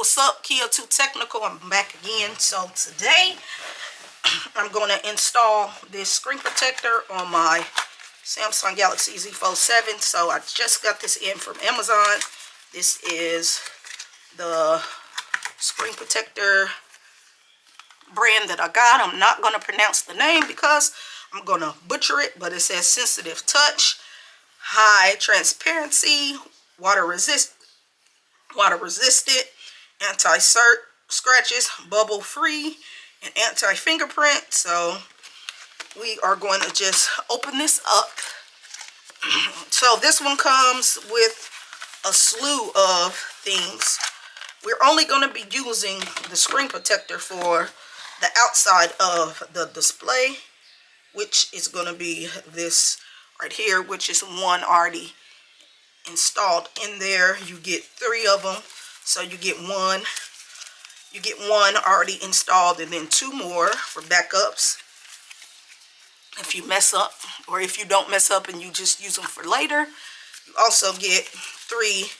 What's up, Kia 2 Technical? I'm back again. So today I'm going to install this screen protector on my Samsung Galaxy Z Fold 7. So I just got this in from Amazon. This is the screen protector brand that I got. I'm not going to pronounce the name because I'm going to butcher it, but it says sensitive touch, high transparency, water resistant, anti-scratches, bubble free, and anti-fingerprint. So we are going to just open this up. So this one comes with a slew of things. We're only going to be using the screen protector for the outside of the display, which is going to be this right here, which is one already installed in there. You get 3 of them, so you get one already installed, and then 2 more for backups if you mess up, or if you don't mess up and you just use them for later. You also get 3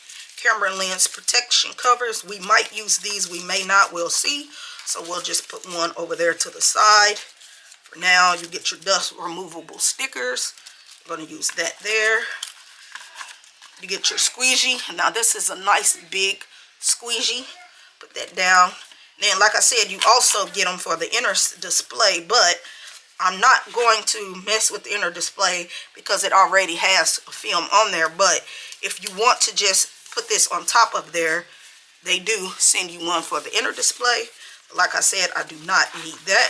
camera lens protection covers. We might use these, we may not, we'll see. So we'll just put one over there to the side. For now, you get your dust removable stickers. I'm going to use that there. You get your squeegee. Now this is a nice big squeegee. Put that down. Then, like I said, you also get them for the inner display, but I'm not going to mess with the inner display because it already has a film on there. But if you want to just put this on top of there, they do send you one for the inner display. Like I said, I do not need that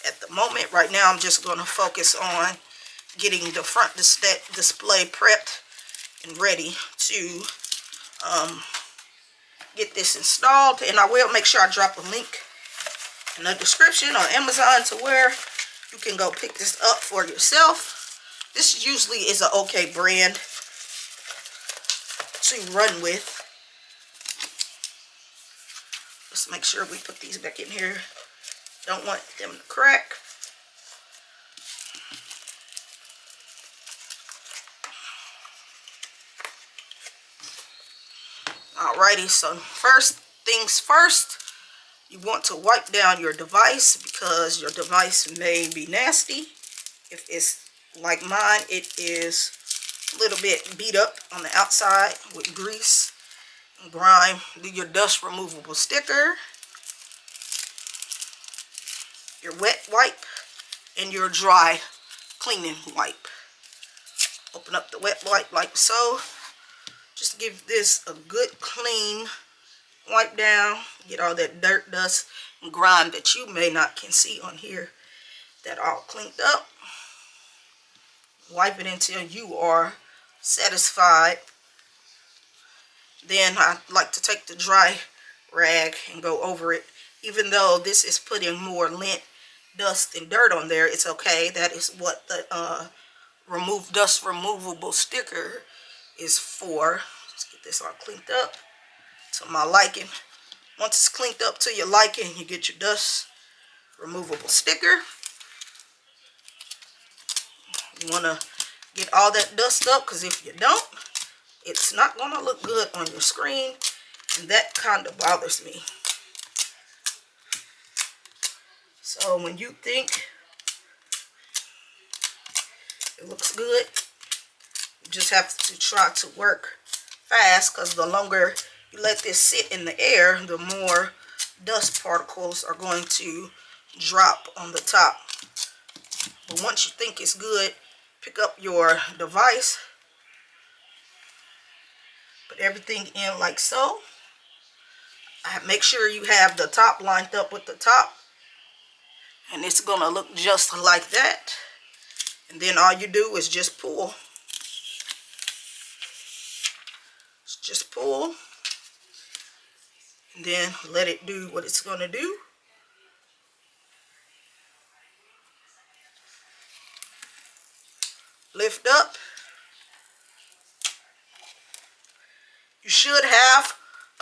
at the moment. Right now, I'm just going to focus on getting the front display prepped and ready to get this installed. And I will make sure I drop a link in the description on Amazon to where you can go pick this up for yourself. This usually is an okay brand to run with. Let's make sure we put these back in here. Don't want them to crack. Alrighty, so first things first, you want to wipe down your device because your device may be nasty. If it's like mine, it is a little bit beat up on the outside with grease and grime. Do your dust removable sticker, your wet wipe, and your dry cleaning wipe. Open up the wet wipe like so. Just give this a good clean wipe down. Get all that dirt, dust, and grime that you may not can see on here. That all cleaned up. Wipe it until you are satisfied. Then I like to take the dry rag and go over it. Even though this is putting more lint, dust, and dirt on there, it's okay. That is what the dust removable sticker is for. Let's get this all cleaned up to my liking. Once it's cleaned up to your liking, you get your dust removable sticker. You want to get all that dust up, because if you don't, it's not going to look good on your screen, and that kind of bothers me. So when you think it looks good, you just have to try to work fast, because the longer you let this sit in the air, the more dust particles are going to drop on the top. But once you think it's good, pick up your device, put everything in like so. Make sure you have the top lined up with the top, and it's going to look just like that. And then all you do is just pull. Just pull, and then let it do what it's going to do. Lift up. You should have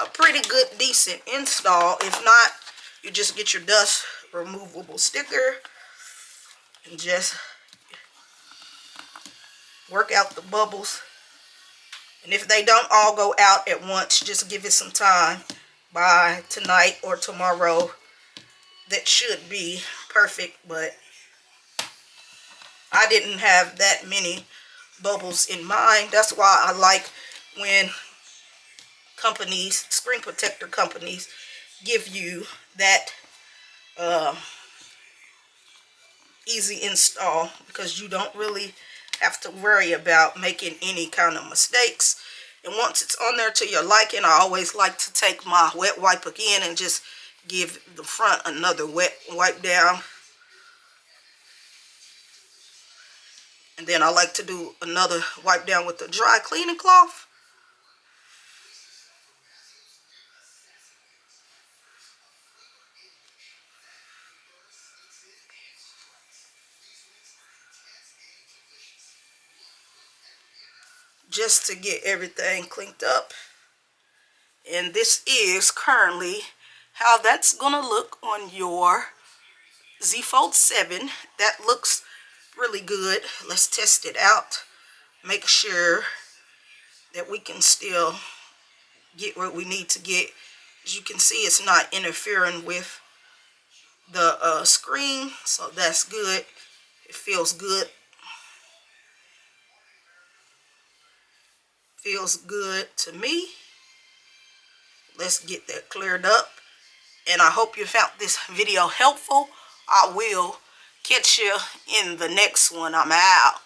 a pretty good, decent install. If not, you just get your dust removable sticker and just work out the bubbles. And if they don't all go out at once, just give it some time. by tonight or tomorrow. That should be perfect, but I didn't have that many bubbles in mind. That's why I like when companies, screen protector companies, give you that easy install, because you don't really have to worry about making any kind of mistakes. And once it's on there to your liking, I always like to take my wet wipe again and just give the front another wet wipe down. And then I like to do another wipe down with the dry cleaning cloth. Just to get everything cleaned up. And this is currently how that's gonna look on your Z Fold 7. That looks really good. Let's test it out. Make sure that we can still get what we need to get. As you can see, it's not interfering with the screen, so that's good. It feels good. Feels good to me. Let's get that cleared up. And I hope you found this video helpful. I will catch you in the next one. I'm out.